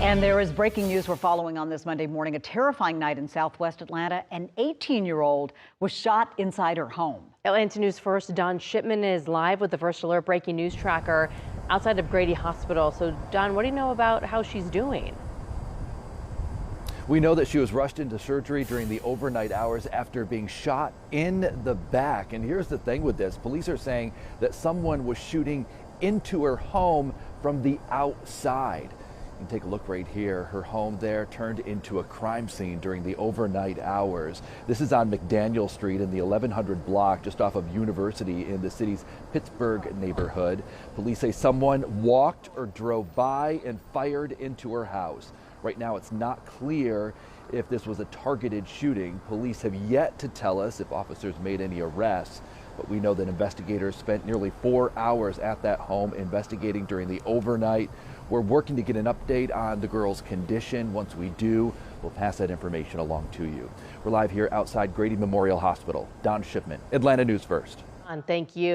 And there is breaking news we're following on this Monday morning. A terrifying night in southwest Atlanta. An 18-year-old was shot inside her home. Atlanta News First Don Shipman is live with the First Alert breaking news tracker outside of Grady Hospital. So Don, what do you know about how she's doing? We know that she was rushed into surgery during the overnight hours after being shot in the back. And here's the thing with this. Police are saying that someone was shooting into her home from the outside. You can take a look right here. Her home there turned into a crime scene during the overnight hours. This is on McDaniel Street in the 1100 block just off of University in the city's Pittsburgh neighborhood. Police say someone walked or drove by and fired into her house. Right now it's not clear if this was a targeted shooting. Police have yet to tell us if officers made any arrests, but we know that investigators spent nearly 4 hours at that home investigating during the overnight. We're working to get an update on the girl's condition. Once we do, we'll pass that information along to you. We're live here outside Grady Memorial Hospital. Don Shipman, Atlanta News First. Thank you.